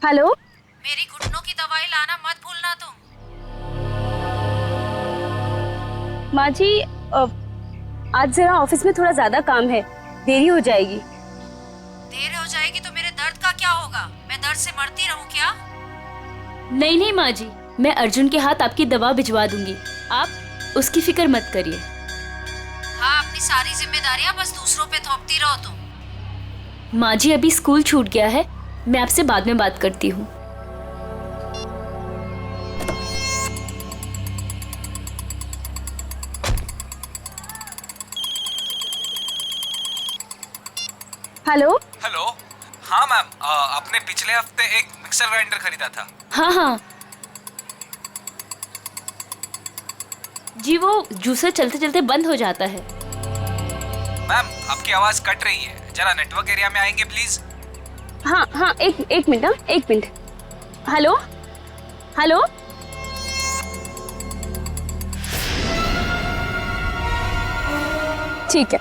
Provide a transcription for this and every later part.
Hello. मेरी घुटनों की दवाई लाना मत भूलना तुम। माँ जी, आज जरा ऑफिस में थोड़ा ज्यादा काम है, देरी हो जाएगी। देर हो जाएगी तो मेरे दर्द का क्या होगा? मैं दर्द से मरती रहूं क्या? नहीं नहीं माँ जी, मैं अर्जुन के हाथ आपकी दवा भिजवा दूंगी, आप उसकी फिक्र मत करिए। हाँ, अपनी सारी जिम्मेदारियां बस दूसरों पे थोपती रहो तुम। माँ जी अभी स्कूल छूट गया है, मैं आपसे बाद में बात करती हूँ। हेलो। हेलो। हाँ मैम, आपने पिछले हफ्ते एक मिक्सर ग्राइंडर खरीदा था। हाँ हाँ जी, वो जूसर चलते चलते बंद हो जाता है। मैम आपकी आवाज कट रही है, जरा नेटवर्क एरिया में आएंगे प्लीज। हाँ हाँ, एक मिनट, हाँ एक मिनट। Hello hello. ठीक है।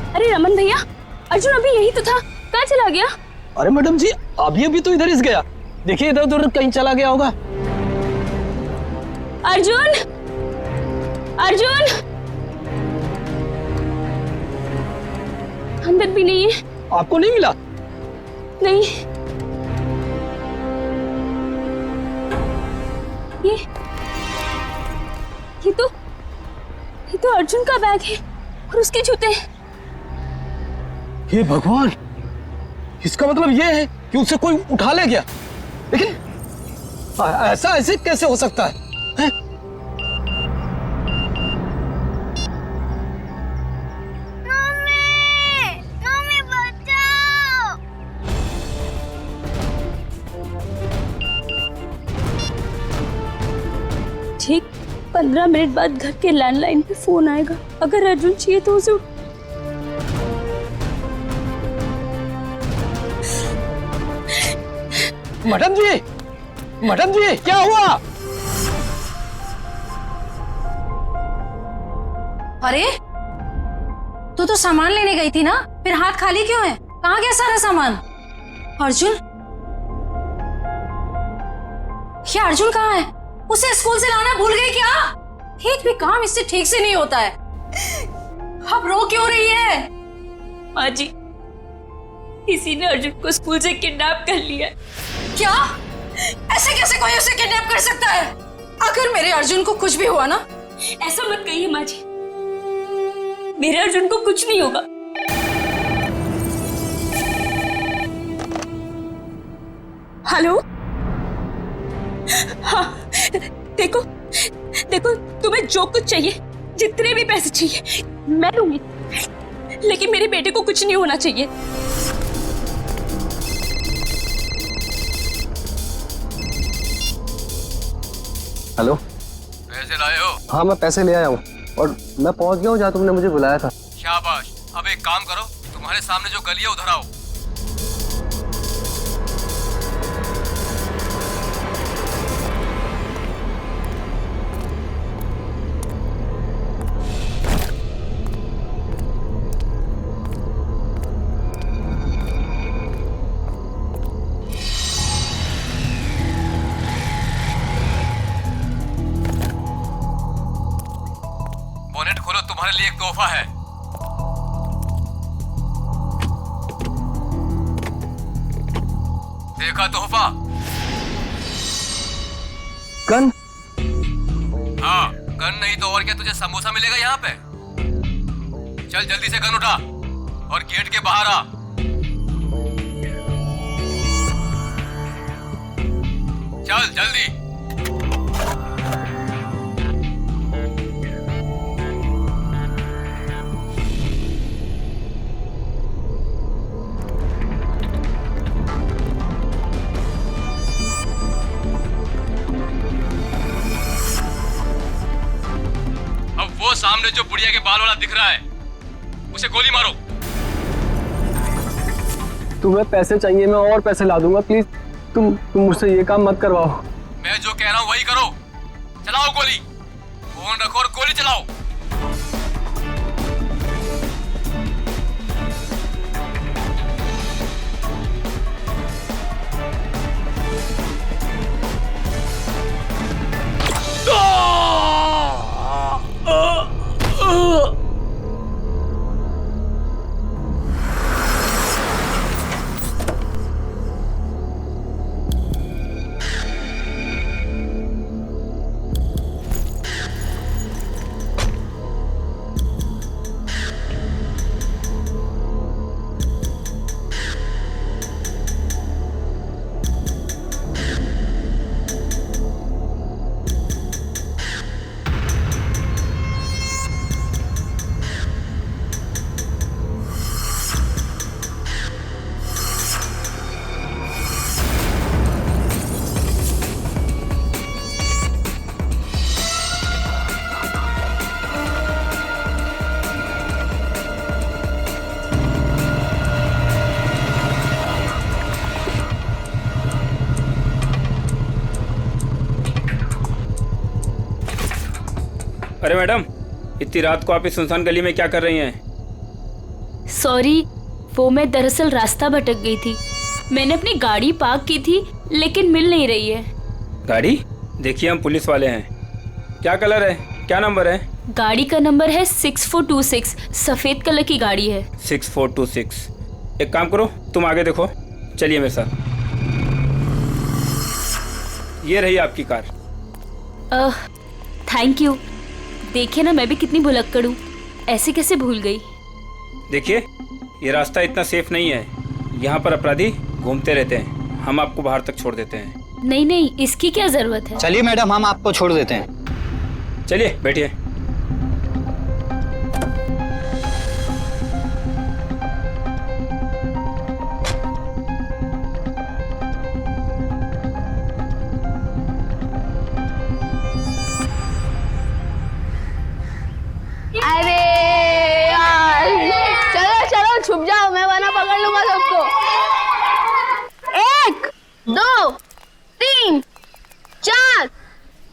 अरे रमन भैया, अर्जुन अभी यही तो था, कहाँ चला गया? अरे मैडम जी, अभी अभी तो इधर ही गया। देखिए इधर उधर कहीं चला गया होगा। अर्जुन, अर्जुन अंदर भी नहीं है। आपको नहीं मिला? नहीं, ये तो अर्जुन का बैग है और उसके जूते। हे भगवान, इसका मतलब ये है कि उसे कोई उठा ले गया। लेकिन ऐसा ऐसे कैसे हो सकता है, हैं? मम्मी बचाओ। ठीक 15 मिनट बाद घर के लैंडलाइन पे फोन आएगा। अगर अर्जुन चाहिए तो उसे मैडम जी क्या हुआ? अरे तू तो सामान लेने गई थी ना, फिर हाथ खाली क्यों है? कहाँ गया सारा सामान? अर्जुन, ये अर्जुन कहाँ है? उसे स्कूल से लाना भूल गई क्या? एक भी काम इससे ठीक से नहीं होता है। अब रो क्यों रही है? माँ जी, किसी ने अर्जुन को स्कूल से किडनैप कर लिया। क्या? ऐसे कैसे कोई उसे किडनैप कर सकता है? अगर मेरे अर्जुन को कुछ भी हुआ ना। ऐसा मत कहिए माँ जी, मेरे अर्जुन को कुछ नहीं होगा। हेलो। हाँ, देखो देखो, तुम्हें जो कुछ चाहिए, जितने भी पैसे चाहिए मैं दूंगी, लेकिन मेरे बेटे को कुछ नहीं होना चाहिए। हेलो। पैसे लाए हो? हाँ मैं पैसे ले आया हूँ और मैं पहुँच गया हूँ जहाँ तुमने मुझे बुलाया था। शाबाश। अब एक काम करो, तुम्हारे सामने जो गली है उधर आओ। बोनेट खोलो, तुम्हारे लिए एक तोहफा है। देखा तोहफा? गन? हाँ, गन नहीं तो और क्या, तुझे समोसा मिलेगा यहाँ पे। चल जल्दी से गन उठा और गेट के बाहर आ। चल जल्दी। सामने जो बुढ़िया के बाल वाला दिख रहा है उसे गोली मारो। तुम्हें पैसे चाहिए, मैं और पैसे ला दूंगा। प्लीज तुम मुझसे ये काम मत करवाओ। मैं जो कह रहा हूँ वही करो। चलाओ गोली, फोन रखो और गोली चलाओ। अरे मैडम, इतनी रात को आप इस सुनसान गली में क्या कर रही हैं? सॉरी, वो मैं दरअसल रास्ता भटक गई थी। मैंने अपनी गाड़ी पार्क की थी लेकिन मिल नहीं रही है। गाड़ी? देखिए हम पुलिस वाले हैं। क्या कलर है, क्या नंबर है? गाड़ी का नंबर है 6426, सफेद कलर की गाड़ी है। 6426। एक काम करो, तुम आगे देखो, चलिए मेरे साथ। ये रही आपकी कार। Thank you. देखिए ना, मैं भी कितनी भुलक्कड़ हूँ, ऐसे कैसे भूल गई। देखिए, ये रास्ता इतना सेफ नहीं है, यहाँ पर अपराधी घूमते रहते हैं। हम आपको बाहर तक छोड़ देते हैं। नहीं नहीं, इसकी क्या जरूरत है। चलिए मैडम, हम आपको छोड़ देते हैं। चलिए बैठिए। अरे यार, चलो चलो छुप जाओ, मैं वरना पकड़ लूंगा सबको। 1 2 3 4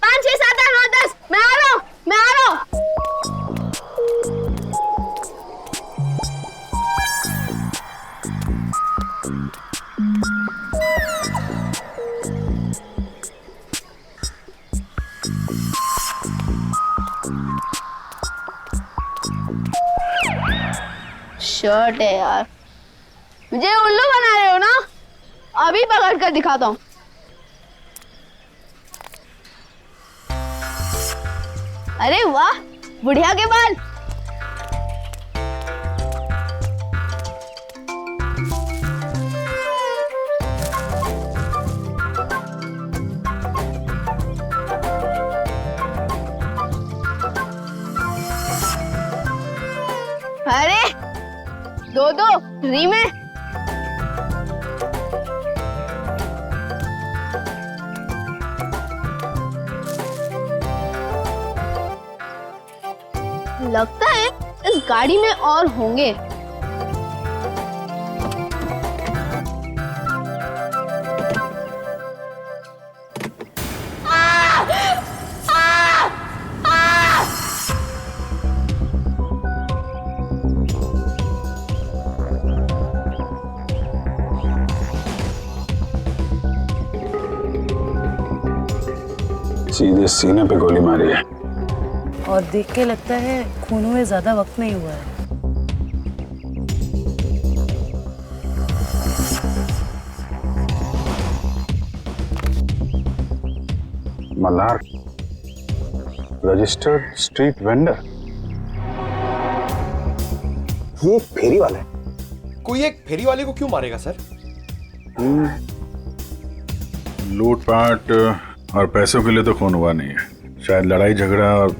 5 6 7 8 9 10। मैं आ रहा हूँ, मैं आ रहा हूँ। शर्ट है यार, मुझे उल्लू बना रहे हो ना? अभी पकड़ कर दिखाता हूँ। अरे वाह, बुढ़िया के बाल। अरे 2 फ्री में। लगता है इस गाड़ी में और होंगे। सीधे सीने पे गोली मारी है। और देख के लगता है खून में ज्यादा वक्त नहीं हुआ है। Malhar, registered street vendor. ये एक फेरी वाला है। कोई एक फेरी वाले को क्यों मारेगा सर? लूटपाट और पैसों के लिए तो खून हुआ नहीं है, शायद लड़ाई झगड़ा और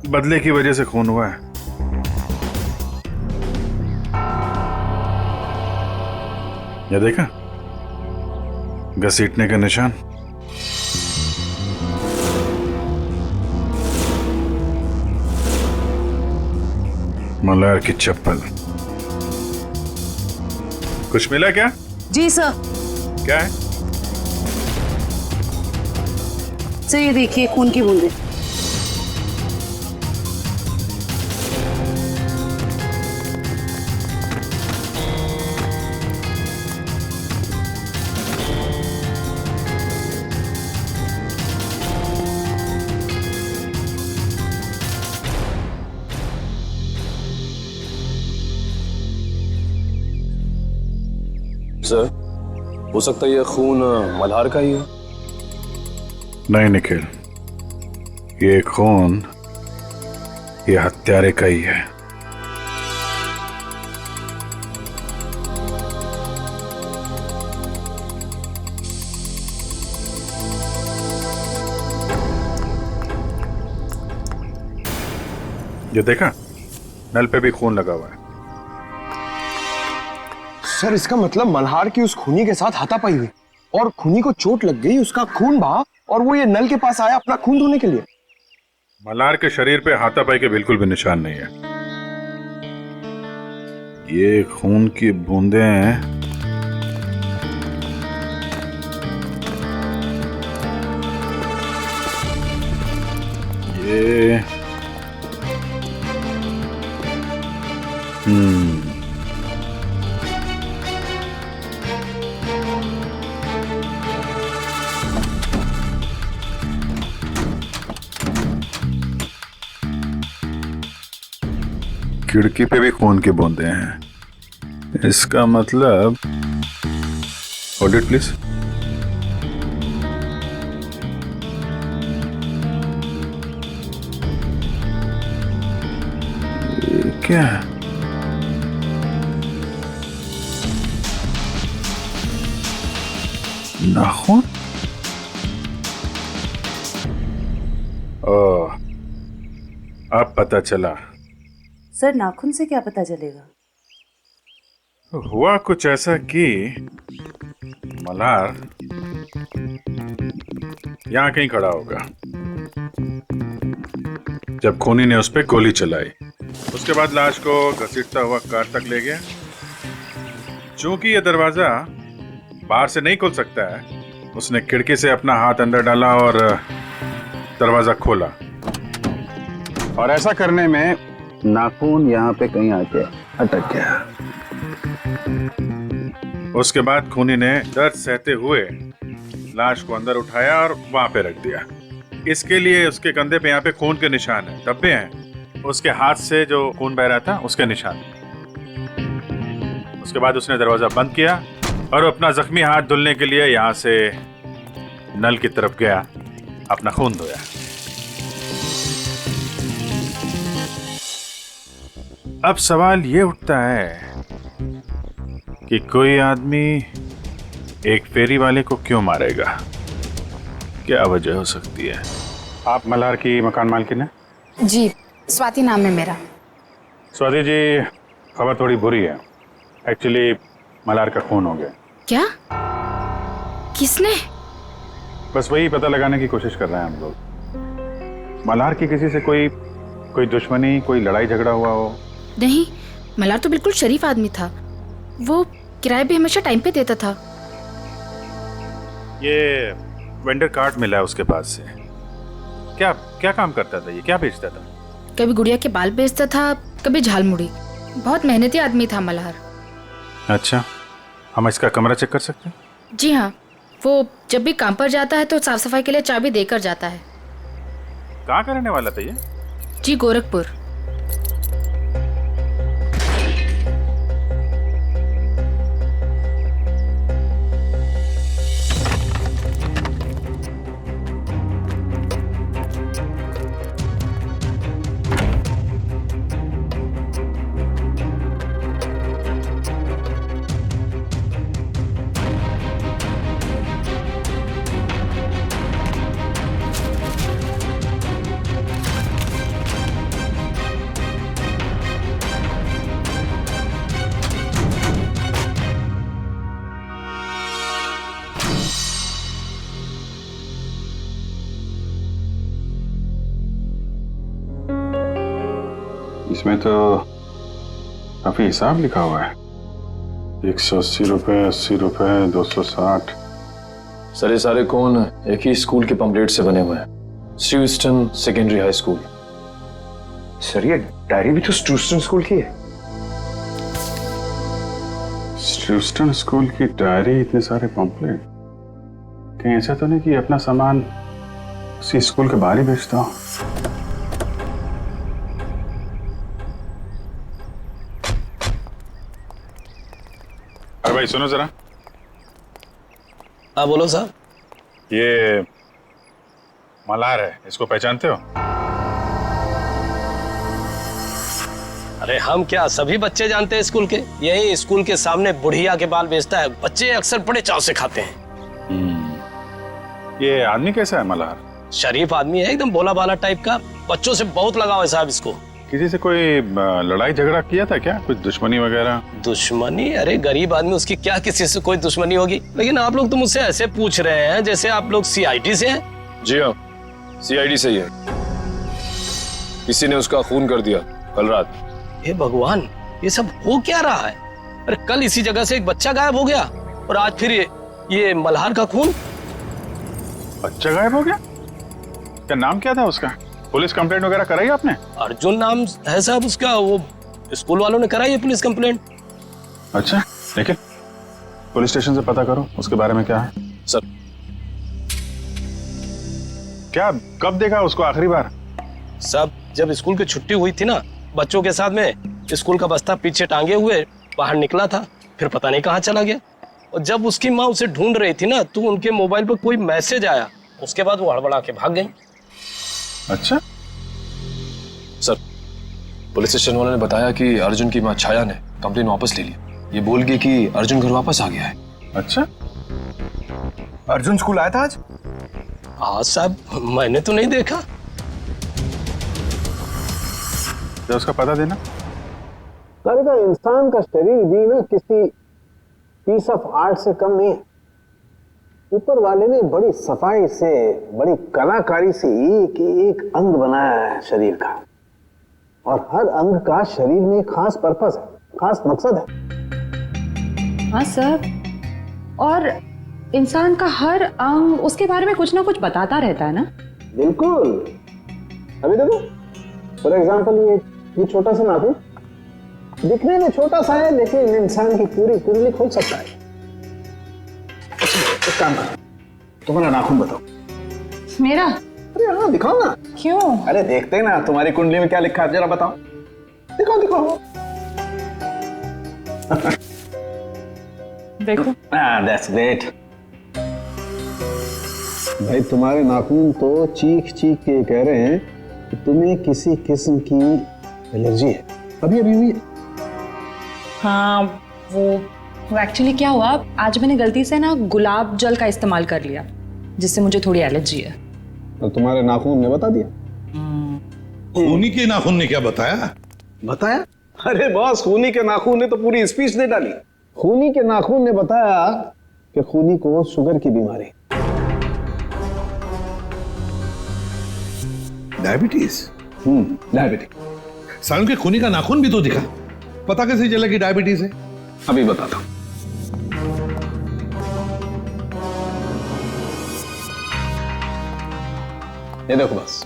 बदले की वजह से खून हुआ है। ये देखा, घसीटने का निशान। मल्हार की चप्पल। कुछ मिला क्या? जी सर। क्या है? सर ये देखिए खून की बूंदें। सर, हो सकता है ये खून मल्हार का ही हो। नहीं निखिल, ये खून ये हत्यारे का ही है। ये देखा, नल पे भी खून लगा हुआ है। सर इसका मतलब मल्हार की उस खूनी के साथ हाथापाई हुई और खूनी को चोट लग गई, उसका खून बहा और वो ये नल के पास आया अपना खून धोने के लिए। मल्हार के शरीर पे हाथापाई के बिल्कुल भी निशान नहीं है। ये खून की बूंदें हैं। ये खिड़की पे भी खून की बूंदें हैं। इसका मतलब होल्ड इट प्लीज। ये क्या है? नाखून? ओह, अब पता चला। सर नाखून से क्या पता चलेगा? हुआ कुछ ऐसा कि मल्हार यहां कहीं खड़ा होगा जब खूनी ने उस पर गोली चलाई। उसके बाद लाश को घसीटता हुआ कार तक ले गया। चूंकि यह दरवाजा बाहर से नहीं खुल सकता है, उसने खिड़की से अपना हाथ अंदर डाला और दरवाजा खोला। और ऐसा करने में नाखून यहाँ पे कहीं आके अटक गया। उसके बाद खूनी ने दर्द सहते हुए लाश को अंदर उठाया और वहां पे रख दिया। इसके लिए उसके कंधे पे यहाँ पे खून के निशान है, धब्बे हैं। उसके हाथ से जो खून बह रहा था उसके निशान। उसके बाद उसने दरवाजा बंद किया और अपना जख्मी हाथ धुलने के लिए यहाँ से नल की तरफ गया, अपना खून धोया। अब सवाल ये उठता है कि कोई आदमी एक फेरी वाले को क्यों मारेगा? क्या वजह हो सकती है? आप मल्हार की मकान मालकिन हैं? जी, स्वाति नाम है मेरा। स्वाति जी, खबर थोड़ी बुरी है। एक्चुअली मल्हार का खून हो गया। क्या? किसने? बस वही पता लगाने की कोशिश कर रहे हैं हम लोग। मल्हार की किसी से कोई दुश्मनी, कोई लड़ाई झगड़ा हुआ हो? नहीं, मल्हार तो बिल्कुल शरीफ आदमी था। वो किराए भी हमेशा टाइम पे देता था। ये वेंडर कार्ड मिला है उसके पास से। क्या क्या काम करता था ये? क्या बेचता था? कभी गुड़िया के बाल बेचता था, कभी झालमुड़ी। बहुत मेहनती आदमी था मल्हार। अच्छा, हम इसका कमरा चेक कर सकते हैं? जी हाँ, वो जब भी काम पर जाता है तो साफ सफाई के लिए चाबी देकर जाता है। कहाँ का रहने वाला था ये? जी, गोरखपुर। इसमें तो काफी हिसाब लिखा हुआ है। 180 रुपए, 80 रुपए, 260। सर ये सारे कौन एक ही स्कूल के पंपलेट से बने हुए हैं, स्ट्रूस्टन सेकेंडरी हाई स्कूल। सर ये डायरी भी तो स्ट्रूस्टन स्कूल की है। स्ट्रूस्टन स्कूल की डायरी, इतने सारे पंपलेट, कहीं ऐसा तो नहीं कि अपना सामान उसी स्कूल के बाहर ही बेचता हूँ? अरे भाई सुनो जरा। हाँ बोलो साहब। ये मल्हार है, इसको पहचानते हो? अरे हम क्या, सभी बच्चे जानते हैं स्कूल के। यही स्कूल के सामने बुढ़िया के बाल बेचता है, बच्चे अक्सर बड़े चाव से खाते हैं। ये आदमी कैसा है मल्हार? शरीफ आदमी है, एकदम भोला भाला टाइप का। बच्चों से बहुत लगाव है साहब इसको। किसी से कोई लड़ाई झगड़ा किया था क्या, कुछ दुश्मनी वगैरह? दुश्मनी? अरे गरीब आदमी, उसकी क्या किसी से कोई दुश्मनी होगी। लेकिन आप लोग तो मुझसे ऐसे पूछ रहे हैं जैसे आप लोग सीआईडी से हैं। जी हाँ, सीआईडी से ही है। किसी ने उसका खून कर दिया कल रात। हे भगवान, ये सब हो क्या रहा है? अरे कल इसी जगह से एक बच्चा गायब हो गया और आज फिर ये मल्हार का खून। बच्चा गायब हो गया? क्या नाम क्या था उसका? पुलिस कंप्लेंट वगैरह कराई आपने? अर्जुन नाम है साहब उसका। वो स्कूल वालों ने कराई है पुलिस कंप्लेंट। अच्छा, लेकिन पुलिस स्टेशन से पता करो उसके बारे में क्या है। सर क्या कब देखा उसको आखिरी बार? सब जब स्कूल की छुट्टी हुई थी ना, बच्चों के साथ में स्कूल का बस्ता पीछे टांगे हुए बाहर निकला था, फिर पता नहीं कहाँ चला गया। और जब उसकी माँ उसे ढूंढ रही थी ना, तो उनके मोबाइल पर कोई मैसेज आया, उसके बाद वो हड़बड़ा के भाग गई। अच्छा सर, पुलिस स्टेशन वालों ने बताया कि अर्जुन की माँ छाया ने कंप्लेन वापस ले ली। ये बोल गई कि अर्जुन घर वापस आ गया है। अच्छा, अर्जुन स्कूल आया था आज? हाँ साहब, मैंने तो नहीं देखा। तो उसका पता देना। सारे का इंसान का शरीर भी ना किसी पीस ऑफ आर्ट से कम नहीं है। ऊपर वाले ने बड़ी सफाई से, बड़ी कलाकारी से एक एक अंग बनाया है शरीर का, और हर अंग का शरीर में एक खास पर्पस है, खास मकसद है। हाँ सर, और इंसान का हर अंग उसके बारे में कुछ ना कुछ बताता रहता है ना। बिल्कुल। अभी देखो, फॉर एग्जाम्पल ये छोटा सा नाखून दिखने में छोटा सा है, लेकिन इंसान की पूरी कुंडली खोल सकता है। एक काम करो, तुम्हारा नाखून बताओ। मेरा? अरे हाँ, दिखाओ ना। क्यों? अरे देखते हैं ना तुम्हारी कुंडली में क्या लिखा है, जरा बताओ। दिखाओ दिखाओ। देखो। That's great. भाई तुम्हारे नाखून तो चीख चीख के कह रहे हैं कि तुम्हें किसी किस्म की एलर्जी है। अभी अभी हुई है। हाँ, वो एक्चुअली क्या हुआ, आज मैंने गलती से ना गुलाब जल का इस्तेमाल कर लिया, जिससे मुझे थोड़ी एलर्जी है। तो तुम्हारे नाखून ने बता दिया? खूनी के नाखून ने क्या बताया? बताया? अरे बॉस, खूनी के नाखून ने तो पूरी स्पीच दे डाली। खूनी के नाखून ने बताया कि खूनी को शुगर की बीमारी, डायबिटीज। डायबिटीज। सालों के खूनी का नाखून भी तो दिखा, पता कैसे चला कि डायबिटीज है? अभी बताता हूं। ये देखो बस,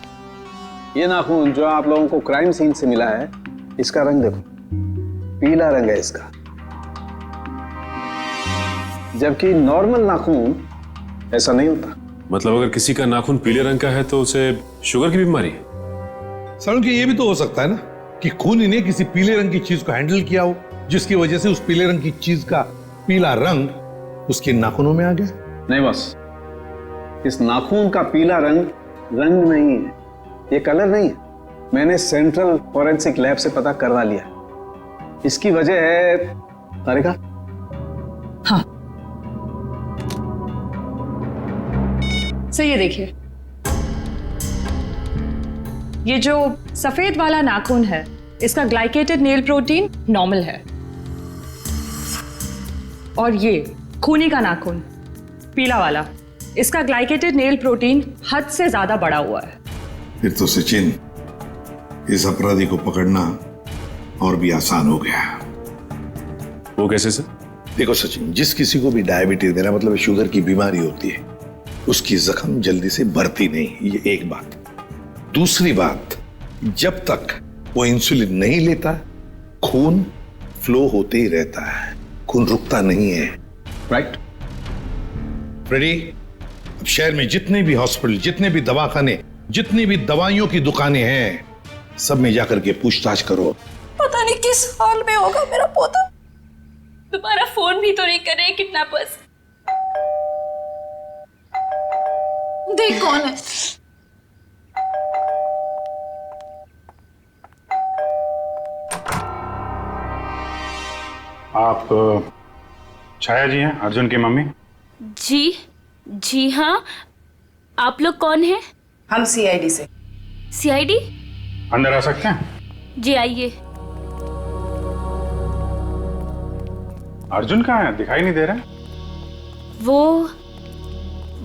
ये नाखून जो आप लोगों को क्राइम सीन से मिला है, इसका रंग देखो, पीला रंग है इसका। जबकि नॉर्मल नाखून ऐसा नहीं होता। मतलब अगर किसी का नाखून पीले रंग का है तो उसे शुगर की बीमारी है? सालों के ये भी तो हो सकता है ना कि खूनी ने किसी पीले रंग की चीज को हैंडल किया हो, जिसकी वजह से उस पीले रंग की चीज का पीला रंग उसके नाखूनों में आ गया। नहीं बस, इस नाखून का पीला रंग रंग नहीं है, ये कलर नहीं है। मैंने सेंट्रल फॉरेंसिक लैब से पता करवा लिया। इसकी वजह है तारिका। हाँ, सही है। देखिए, ये जो सफेद वाला नाखून है, इसका ग्लाइकेटेड नेल प्रोटीन नॉर्मल है, और ये खूनी का नाखून पीला वाला, इसका ग्लाइकेटेड नेल प्रोटीन हद से ज्यादा बढ़ा हुआ है। फिर तो सचिन, इस अपराधी को पकड़ना और भी आसान हो गया। वो कैसे सर? देखो सचिन, जिस किसी को भी डायबिटीज देना मतलब शुगर की बीमारी होती है, उसकी जख्म जल्दी से भरती नहीं, ये एक बात। दूसरी बात, जब तक वो इंसुलिन नहीं लेता खून फ्लो होते ही रहता है, खून रुकता नहीं है। राइट फ्रेडी, अब शहर में जितने भी हॉस्पिटल, जितने भी दवाखाने, जितनी भी दवाइयों की दुकानें हैं, सब में जाकर के पूछताछ करो। पता नहीं किस हाल में होगा मेरा पोता। तुम्हारा फोन भी तो नहीं कर रहे किडनैपर्स। देख कौन है। आप छाया जी हैं, अर्जुन की मम्मी? जी हाँ। आप लोग कौन हैं? हम सीआईडी से। सीआईडी? अंदर आ सकते हैं? जी आइए। अर्जुन कहाँ है? दिखाई नहीं दे रहा है।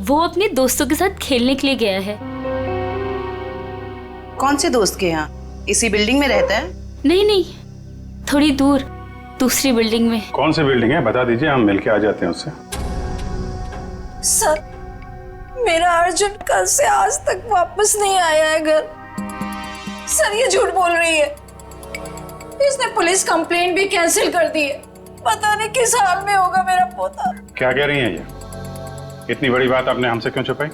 वो अपने दोस्तों के साथ खेलने के लिए गया है। कौन से दोस्त के यहाँ? इसी बिल्डिंग में रहता है? नहीं, थोड़ी दूर, दूसरी बिल्डिंग में। कौन सी बिल्डिंग है बता दीजिए, हम मिलके आ जाते हैं उससे। सर, मेरा अर्जुन कल से आज तक वापस नहीं आया है घर। सर, ये झूठ बोल रही है। इसने पुलिस कंप्लेंट भी कैंसिल कर दी है। पता नहीं किस हाल में होगा मेरा पोता। क्या कह रही हैं ये? इतनी बड़ी बात आपने हमसे क्यों छुपाई?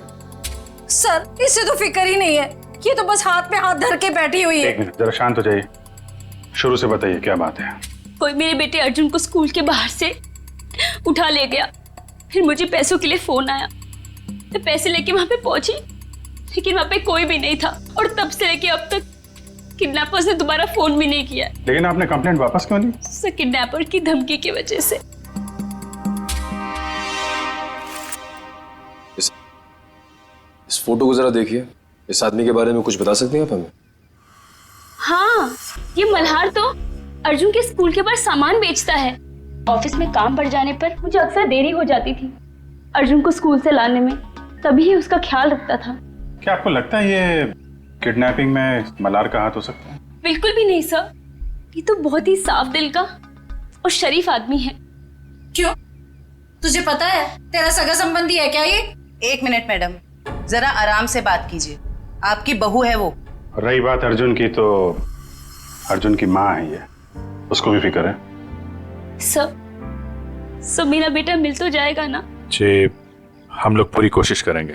सर, इससे तो फिक्र ही नहीं है। ये तो बस हाथ में हाथ धर के बैठी हुई है। एक मिनट, जरा शांत हो जाइए। शुरू से बताइए क्या बात है। कोई मेरे बेटे अर्जुन को स्कूल के बाहर से उठा ले गया। फिर मुझे पैसों के लिए फोन आया। मैं पैसे लेके वहां पे पहुंची, लेकिन वहां पे कोई भी नहीं था। और तब से लेके अब तक किडनैपर्स ने दोबारा फोन भी नहीं किया। लेकिन आपने कंप्लेंट वापस क्यों ली? सर, किडनैपर की धमकी की वजह से। इस फोटो को जरा देखिए। इस आदमी के बारे में कुछ बता सकते हैं आप हमें? हाँ, ये मल्हार तो अर्जुन के स्कूल के पास सामान बेचता है। ऑफिस में काम बढ़ जाने पर मुझे अक्सर देरी हो जाती थी अर्जुन को स्कूल से लाने में, तभी ही उसका ख्याल रखता था। क्या आपको लगता है ये किडनैपिंग में मल्हार का हाथ हो सकता है? बिल्कुल भी नहीं सर, ये तो बहुत ही साफ दिल का और शरीफ आदमी है। क्यों? तुझे पता है तेरा सगा संबंधी है क्या ये? एक मिनट मैडम, जरा आराम से बात कीजिए। आपकी बहू है वो। रही बात अर्जुन की, तो अर्जुन की माँ है ये, उसको भी फिक्र है। सर मेरा बेटा मिल तो जाएगा ना? जी, हम लोग पूरी कोशिश करेंगे।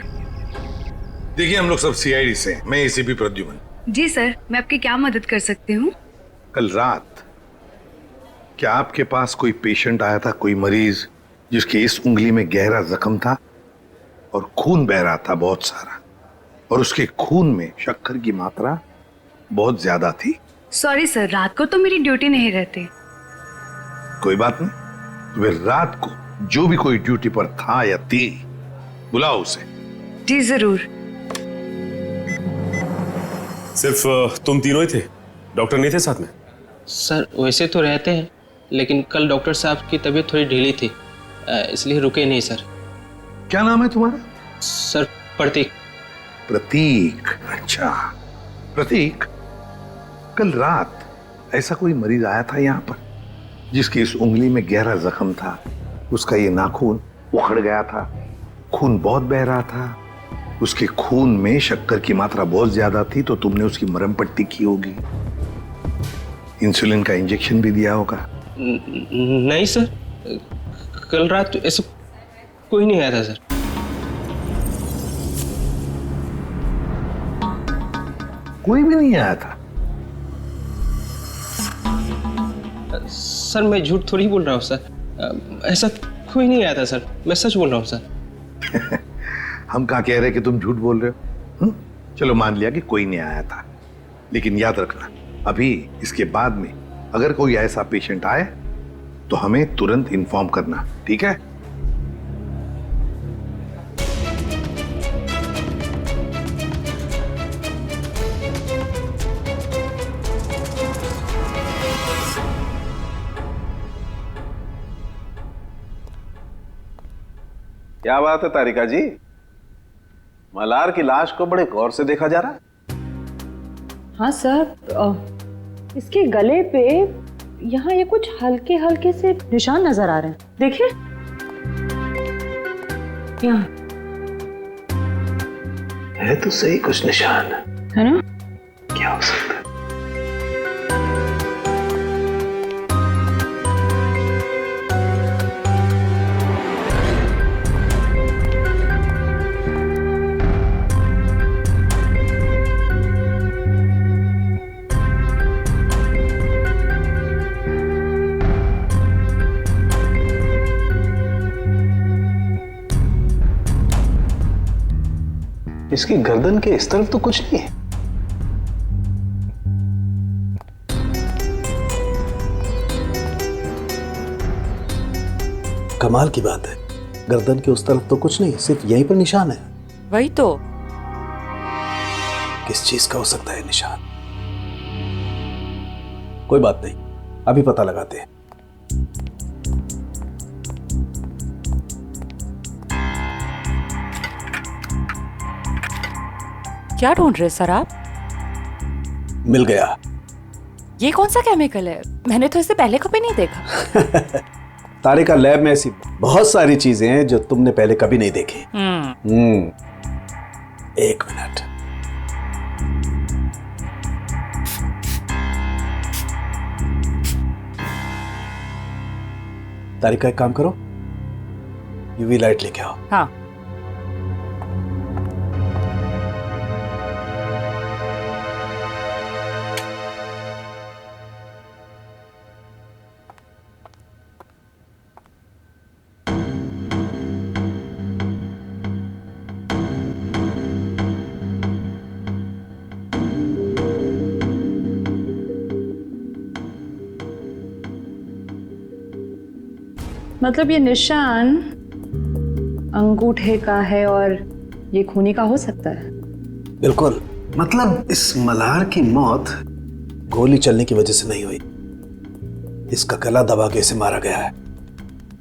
देखिए, हम लोग सब सीआईडी से हैं। मैं एसीपी प्रद्युमन। जी सर, मैं आपकी क्या मदद कर सकती हूँ? कल रात क्या आपके पास कोई पेशेंट आया था, कोई मरीज जिसके इस उंगली में गहरा जख्म था और खून बह रहा था बहुत सारा, और उसके खून में शक्कर की मात्रा बहुत ज्यादा थी? सॉरी सर, रात को तो मेरी ड्यूटी नहीं रहती। कोई बात नहीं, तो फिर रात को जो भी कोई ड्यूटी पर था या थी, बुलाओ उसे। जी जरूर। सिर्फ तुम तीनों ही थे? डॉक्टर नहीं थे साथ में? सर, वैसे तो रहते हैं, लेकिन कल डॉक्टर साहब की तबीयत थोड़ी ढीली थी, इसलिए रुके नहीं सर। क्या नाम है तुम्हारा? सर, प्रतीक। प्रतीक? अच्छा प्रतीक, कल रात ऐसा कोई मरीज आया था यहाँ पर जिसकी इस उंगली में गहरा जख्म था, उसका ये नाखून उखड़ गया था, खून बहुत बह रहा था, उसके खून में शक्कर की मात्रा बहुत ज्यादा थी, तो तुमने उसकी मरहम पट्टी की होगी, इंसुलिन का इंजेक्शन भी दिया होगा। नहीं सर, कल रात ऐसा कोई नहीं आया था सर। कोई भी नहीं आया था? सर, मैं झूठ थोड़ी बोल रहा हूँ सर, ऐसा कोई नहीं आया था सर, मैं सच बोल रहा हूँ सर। हम कहाँ कह रहे कि तुम झूठ बोल रहे हो? चलो मान लिया कि कोई नहीं आया था, लेकिन याद रखना, अभी इसके बाद में अगर कोई ऐसा पेशेंट आए तो हमें तुरंत इन्फॉर्म करना, ठीक है? क्या बात है तारिका जी, मल्हार की लाश को बड़े गौर से देखा जा रहा है। हाँ सर, इसके गले पे यहाँ ये कुछ हल्के हल्के से निशान नजर आ रहे हैं, देखिए यहाँ है तो सही कुछ निशान, है ना? क्या हो सकता है? इसकी गर्दन के इस तरफ तो कुछ नहीं है। कमाल की बात है, गर्दन के उस तरफ तो कुछ नहीं, सिर्फ यहीं पर निशान है। वही तो। किस चीज का हो सकता है निशान? कोई बात नहीं, अभी पता लगाते हैं। क्या ढूंढ रहे सर आप? मिल गया। ये कौन सा केमिकल है? मैंने तो इसे पहले कभी नहीं देखा। तारिका, लैब में ऐसी बहुत सारी चीजें हैं जो तुमने पहले कभी नहीं देखी। एक मिनट। तारिका, एक काम करो, यूवी लाइट लेके आओ। हाँ। मतलब ये निशान अंगूठे का है और ये खूनी का हो सकता है? बिल्कुल। मतलब इस मल्हार की मौत गोली चलने की वजह से नहीं हुई, इसका गला दबा के इसे मारा गया है।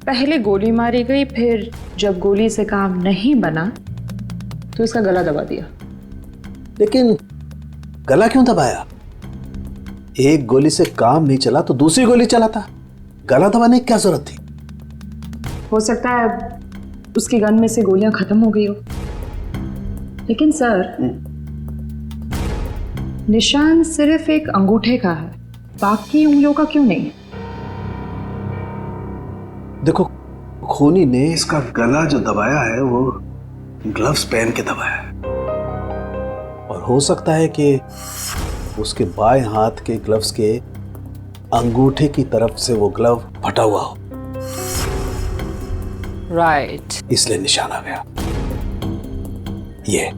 पहले गोली मारी गई, फिर जब गोली से काम नहीं बना तो इसका गला दबा दिया। लेकिन गला क्यों दबाया? एक गोली से काम नहीं चला तो दूसरी गोली चलाता। गला दबाने की क्या जरूरत थी? हो सकता है उसकी गन में से गोलियां खत्म हो गई हो। लेकिन सर, निशान सिर्फ एक अंगूठे का है, बाकी उंगलियों का क्यों नहीं? देखो, खूनी ने इसका गला जो दबाया है वो ग्लव्स पहन के दबाया है, और हो सकता है कि उसके बाएं हाथ के ग्लव्स के अंगूठे की तरफ से वो ग्लव फटा हुआ हो। राइट। इसलिए निशान आ गया। ये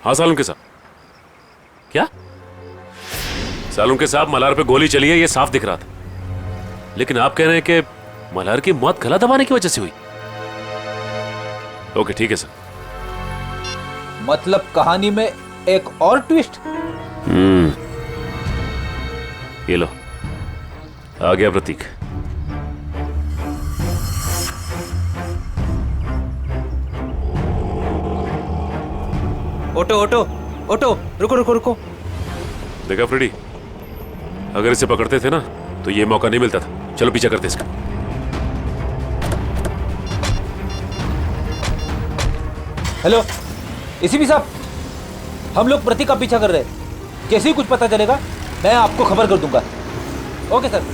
हाँ सालुंके साहब। क्या? सालुंके साहब, मल्हार पे गोली चली है, ये साफ दिख रहा था, लेकिन आप कह रहे हैं कि मल्हार की मौत गला दबाने की वजह से हुई। ओके, ठीक है सर। मतलब कहानी में एक और ट्विस्ट। ये लो, आ गया प्रतीक। ओटो ओटो ओटो, रुको रुको रुको। देखा फ्रेडी, अगर इसे पकड़ते थे ना तो ये मौका नहीं मिलता था। चलो पीछा करते इसका। हेलो एसीपी साहब, हम लोग प्रतीक का पीछा कर रहे हैं। जैसे ही कुछ पता चलेगा मैं आपको खबर कर दूंगा। Okay sir.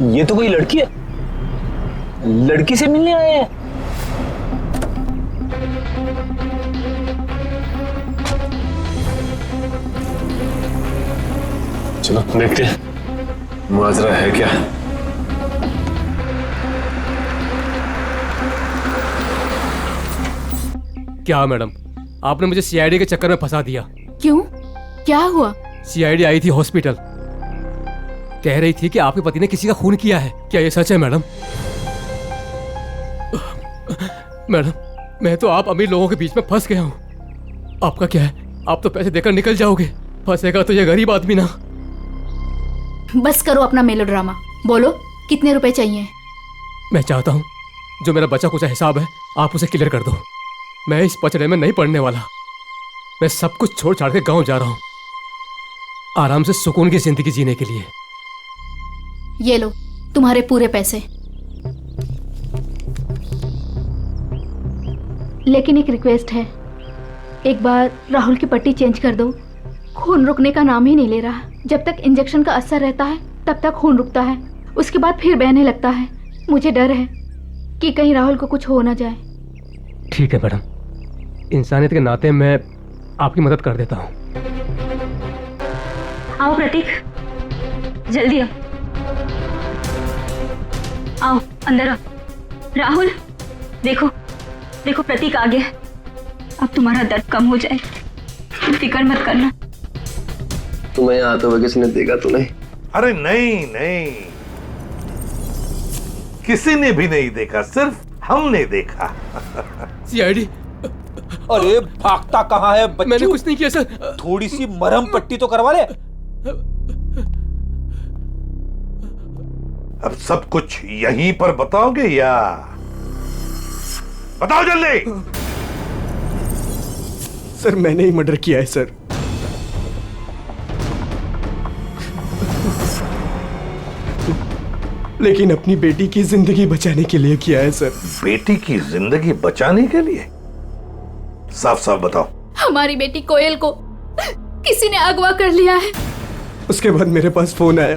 ये तो कोई लड़की है, लड़की से मिलने आए हैं। चलो चलो देखते हैं माजरा है क्या। क्या मैडम, आपने मुझे सीआईडी के चक्कर में फंसा दिया। क्यों, क्या हुआ? सीआईडी आई थी हॉस्पिटल, कह रही थी कि आपके पति ने किसी का खून किया है। क्या ये सच है मैडम? मैडम, मैं तो आप अमीर लोगों के बीच में फंस गया हूँ। आपका क्या है, आप तो पैसे देकर निकल जाओगे, फंसेगा तो ये गरीब आदमी ना। बस करो अपना मेलोड्रामा, बोलो कितने रुपए चाहिए? मैं चाहता हूँ जो मेरा बचा कुचा हिसाब है आप उसे क्लियर कर दो। मैं इस पचड़े में नहीं पड़ने वाला। मैं सब कुछ छोड़ छाड़ के गांव जा रहा हूँ, आराम से सुकून की जिंदगी जीने के लिए। ये लो तुम्हारे पूरे पैसे। लेकिन एक रिक्वेस्ट है, एक बार राहुल की पट्टी चेंज कर दो। खून रुकने का नाम ही नहीं ले रहा। जब तक इंजेक्शन का असर रहता है तब तक खून रुकता है, उसके बाद फिर बहने लगता है। मुझे डर है कि कहीं राहुल को कुछ हो ना जाए। ठीक है मैडम, इंसानियत के नाते मैं आपकी मदद कर देता हूँ। आओ प्रतीक, जल्दी आओ, आओ अंदर आओ। राहुल देखो देखो, प्रतीक आ गया। अब तुम्हारा दर्द कम हो जाए, फिक्र मत करना। तुम्हें यहाँ आते हुए किसी ने देखा तो नहीं? अरे नहीं नहीं, किसी ने भी नहीं देखा, सिर्फ हमने देखा। सीआईडी। अरे भागता कहाँ है बच्चू? मैंने कुछ नहीं किया सर। थोड़ी सी मरहम पट्टी तो करवा ले। अब सब कुछ यहीं पर बताओगे या बताओ जल्दी। सर मैंने ही मर्डर किया है सर। लेकिन अपनी बेटी की जिंदगी बचाने के लिए किया है सर। बेटी की जिंदगी बचाने के लिए? साफ साफ बताओ। हमारी बेटी कोयल को किसी ने अगवा कर लिया है। उसके बाद मेरे पास फोन आया,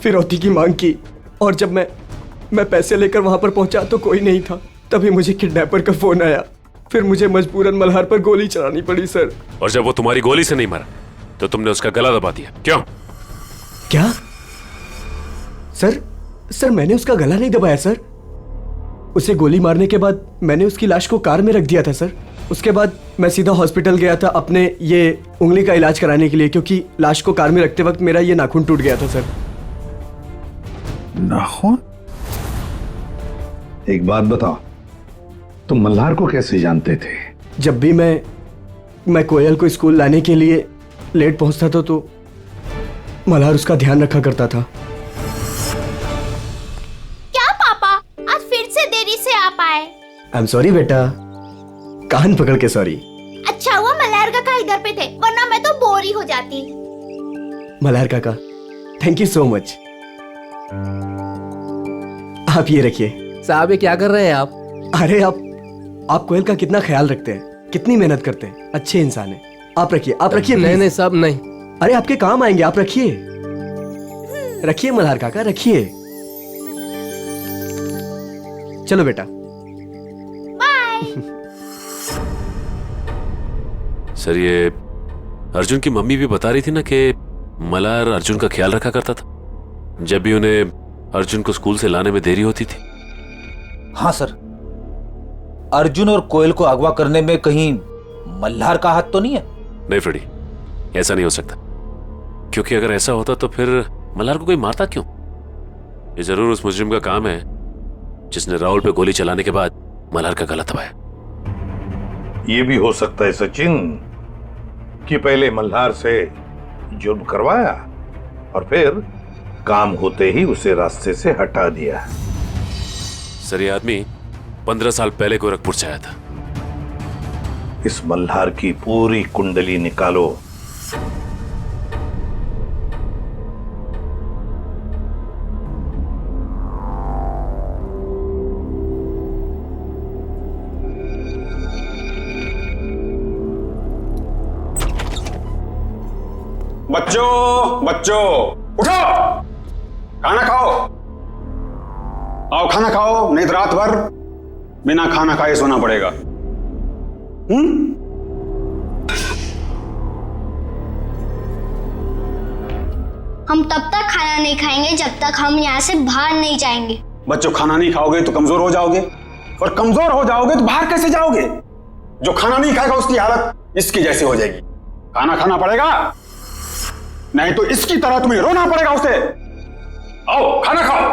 फिरौती की मांग की, और जब मैं पैसे लेकर वहां पर पहुंचा तो कोई नहीं था। तभी मुझे किडनैपर का फोन आया, फिर मुझे मजबूरन मल्हार पर गोली चलानी पड़ी सर। और जब वो तुम्हारी गोली से नहीं मरा तो तुमने उसका गला दबा दिया, क्यों? क्या सर मैंने उसका गला नहीं दबाया सर। उसे गोली मारने के बाद मैंने उसकी लाश को कार में रख दिया था सर। उसके बाद मैं सीधा हॉस्पिटल गया था अपने ये उंगली का इलाज कराने के लिए, क्योंकि लाश को कार में रखते वक्त मेरा ये नाखून टूट गया था सर। नाखून? एक बात बताओ, तुम मल्हार को कैसे जानते थे? जब भी मैं कोयल को स्कूल लाने के लिए लेट पहुंचता था तो मल्हार उसका ध्यान रखा करता था। क्या पापा, आज फिर से देरी से आ पाए? आई एम सॉरी बेटा, कान पकड़ के सॉरी। अच्छा हुआ मल्हार काका इधर पे थे, वरना मैं तो बोर ही हो जाती। मल्हार काका, थैंक यू सो मच। आप ये रखिए। साहब ये क्या कर रहे हैं आप? अरे आप कोयल का कितना ख्याल रखते हैं, कितनी मेहनत करते हैं, अच्छे इंसान हैं। आप रखिए, आप रखिए। नहीं साहब नहीं। अरे आपके काम आएंगे, आप रखिए। रखिए मल्हार काका, रखिए। चलो बेटा। सर ये अर्जुन की मम्मी भी बता रही थी ना कि मल्हार अर्जुन का ख्याल रखा करता था जब भी उन्हें अर्जुन को स्कूल से लाने में देरी होती थी। हाँ सर, अर्जुन और कोयल को अगवा करने में कहीं मल्हार का हाथ तो नहीं है? नहीं फ्रेडी, ऐसा नहीं हो सकता, क्योंकि अगर ऐसा होता तो फिर मल्हार को कोई मारता क्यों? ये जरूर उस मुजरिम का काम है जिसने राहुल पे गोली चलाने के बाद मल्हार का गला दबाया। ये भी हो सकता है सचिन कि पहले मल्हार से जुर्म करवाया और फिर काम होते ही उसे रास्ते से हटा दिया। सर ये आदमी 15 साल पहले गोरखपुर से आया था। इस मल्हार की पूरी कुंडली निकालो। बच्चों उठो, खाना खाओ। आओ खाना खाओ, नहीं तो रात भर बिना खाना खाए सोना पड़ेगा। हम तब तक खाना नहीं खाएंगे जब तक हम यहाँ से बाहर नहीं जाएंगे। बच्चों, खाना नहीं खाओगे तो कमजोर हो जाओगे, और कमजोर हो जाओगे तो बाहर कैसे जाओगे? जो खाना नहीं खाएगा उसकी हालत इसकी जैसी हो जाएगी। खाना खाना पड़ेगा, नहीं तो इसकी तरह तुम्हें रोना पड़ेगा उसे। आओ खाना खाओ,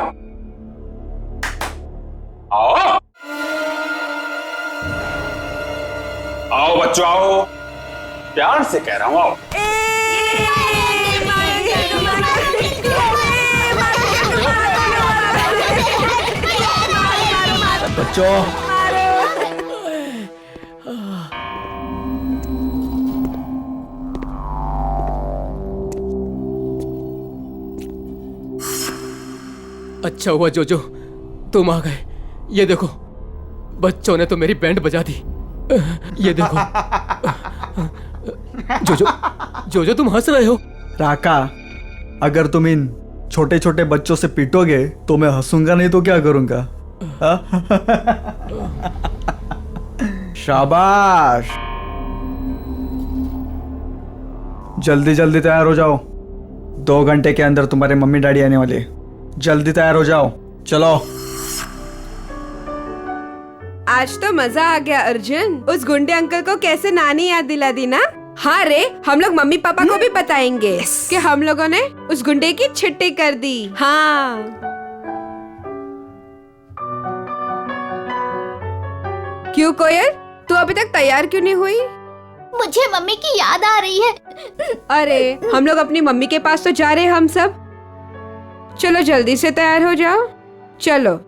आओ आओ बच्चों आओ, प्यार से कह रहा हूं आओ। बच्चों अच्छा हुआ जोजो तुम आ गए। ये देखो बच्चों ने तो मेरी बैंड बजा दी। ये देखो जोजो जोजो तुम हंस रहे हो। राका, अगर तुम इन छोटे छोटे बच्चों से पीटोगे तो मैं हंसूंगा, नहीं तो क्या करूंगा? शाबाश, जल्दी जल्दी तैयार हो जाओ, 2 घंटे के अंदर तुम्हारे मम्मी डैडी आने वाले। जल्दी तैयार हो जाओ, चलो। आज तो मजा आ गया अर्जुन। उस गुंडे अंकल को कैसे नानी याद दिला दी ना। हाँ रे, हम लोग मम्मी पापा को भी बताएंगे कि हम लोगों ने उस गुंडे की छुट्टी कर दी। हाँ क्यों कोयल, तू अभी तक तैयार क्यों नहीं हुई? मुझे मम्मी की याद आ रही है। अरे हम लोग अपनी मम्मी के पास तो जा रहे हैं हम सब। चलो जल्दी से तैयार हो जाओ, चलो।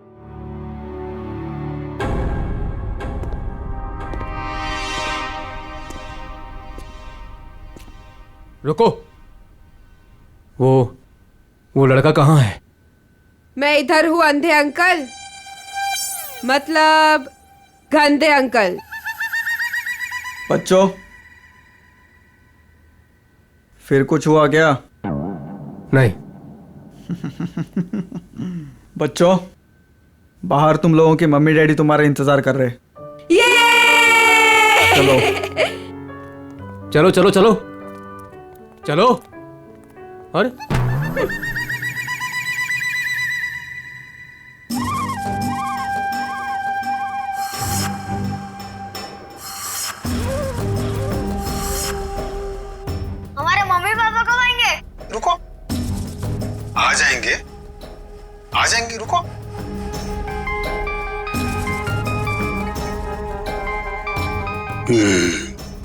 रुको, वो लड़का कहाँ है? मैं इधर हूँ अंधे अंकल, मतलब गंदे अंकल। बच्चों, फिर कुछ हुआ क्या? नहीं। बच्चों, बाहर तुम लोगों के मम्मी डैडी तुम्हारा इंतजार कर रहे। चलो चलो चलो चलो चलो। अरे हमारे मम्मी पापा कब आएंगे? रुको, आ जाएंगे आ जाएंगे, रुको।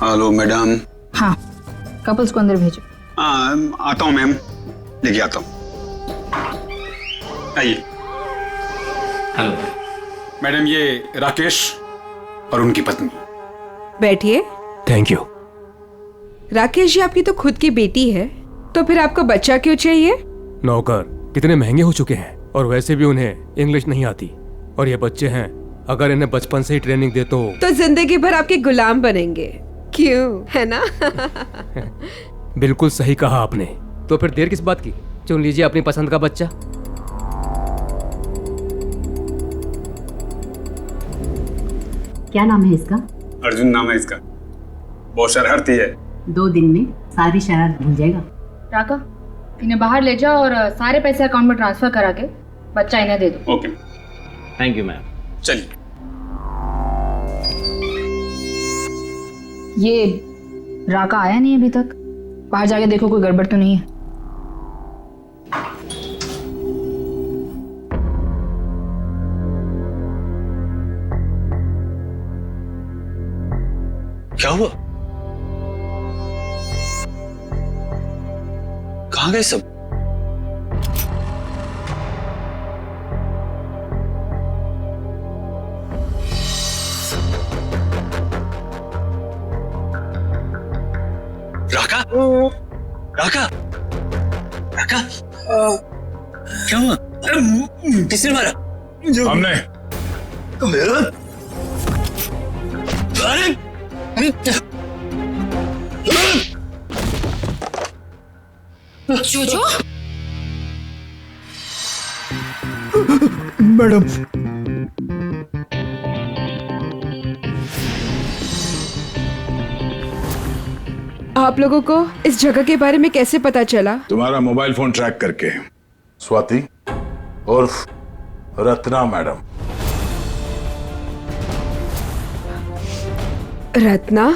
Hello madam. हाँ, कपल्स को अंदर भेजो। आता हूँ मैम, लेके आता हूँ। आइए। हेलो मैडम, ये राकेश और उनकी पत्नी। बैठिए। Thank you. राकेश जी, आपकी तो खुद की बेटी है, तो फिर आपको बच्चा क्यों चाहिए? नौकर कितने महंगे हो चुके हैं, और वैसे भी उन्हें इंग्लिश नहीं आती, और ये बच्चे हैं, अगर इन्हें बचपन से ही ट्रेनिंग दे तो जिंदगी भर आपके गुलाम बनेंगे, क्यों, है ना? बिल्कुल सही कहा आपने। तो फिर देर किस बात की, चुन लीजिए अपनी पसंद का बच्चा। क्या नाम है इसका? अर्जुन नाम है इसका। बहुत शरारती है। 2 दिन में सारी शरारत भूल जाएगा। राका, इन्हें बाहर ले जाओ और सारे पैसे अकाउंट में ट्रांसफर करा के बच्चा इन्हें दे दो। Okay, thank you ma'am. चलिए। ये राका आया नहीं अभी तक, बाहर जाके देखो कोई गड़बड़ तो नहीं है। क्या हुआ? कहाँ गए सब? राका? राका? राका? क्या हुआ? किसने मारा? हमने। अरे जोजो? मैडम, आप लोगों को इस जगह के बारे में कैसे पता चला? तुम्हारा मोबाइल फोन ट्रैक करके। स्वाति उर्फ रत्ना मैडम। रत्ना?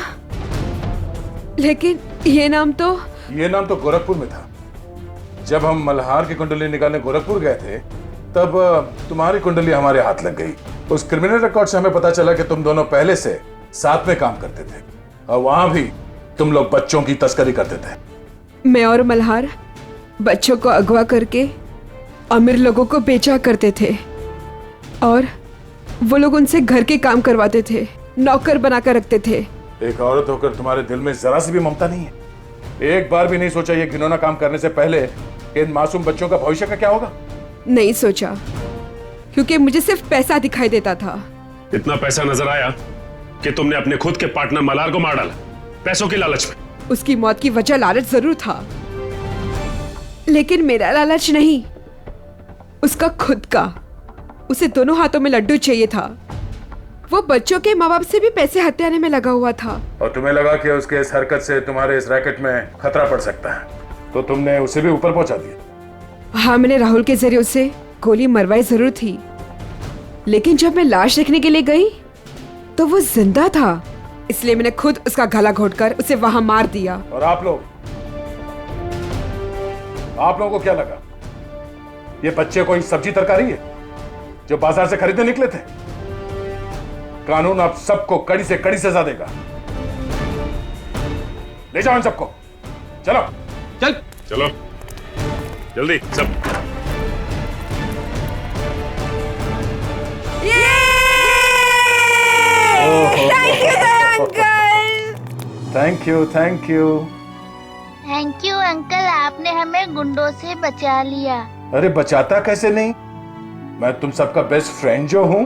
लेकिन ये नाम तो गोरखपुर में था। जब हम मल्हार की कुंडली निकालने गोरखपुर गए थे तब तुम्हारी कुंडली हमारे हाथ लग गई। उस क्रिमिनल रिकॉर्ड से हमें पता चला कि तुम दोनों पहले से साथ में काम करते थे और वहां भी तुम लोग बच्चों की तस्करी करते थे। मैं और मल्हार बच्चों को अगवा करके अमीर लोगों को बेचा करते थे और वो लोग उनसे घर के काम करवाते थे, नौकर बनाकर रखते थे। एक औरत होकर तुम्हारे दिल में जरा सी भी ममता नहीं है? एक बार भी नहीं सोचा ये घिनौना काम करने से पहले कि इन मासूम बच्चों का भविष्य का क्या होगा? नहीं सोचा, क्योंकि मुझे सिर्फ पैसा दिखाई देता था। इतना पैसा नजर आया कि तुमने अपने खुद के पार्टनर मल्हार को मार डाला, पैसों की लालच में। उसकी मौत की वजह लालच जरूर था, लेकिन मेरा लालच नहीं, उसका खुद का। उसे दोनों हाथों में लड्डू चाहिए था। वो बच्चों के माँ बाप से भी पैसे हथियाने में लगा हुआ था। और तुम्हें लगा कि उसके इस हरकत से तुम्हारे इस रैकेट में खतरा पड़ सकता है, तो तुमने उसे भी ऊपर पहुंचा दिया। हाँ, मैंने राहुल के जरिए उसे गोली मरवाई जरूर थी, लेकिन जब मैं लाश देखने के लिए गई तो वो जिंदा था, इसलिए मैंने खुद उसका गला घोटकर उसे वहां मार दिया। और आप लोगों को क्या लगा ये बच्चे कोई सब्जी तरकारी है जो बाजार से खरीदने निकले थे? कानून आप सबको कड़ी से कड़ी सजा देगा। ले जाओ इन सबको, चलो चलो जल्दी सब। Thank you thank you uncle, आपने हमें गुंडों से बचा लिया। अरे बचाता कैसे नहीं, मैं तुम सबका बेस्ट फ्रेंड जो हूँ।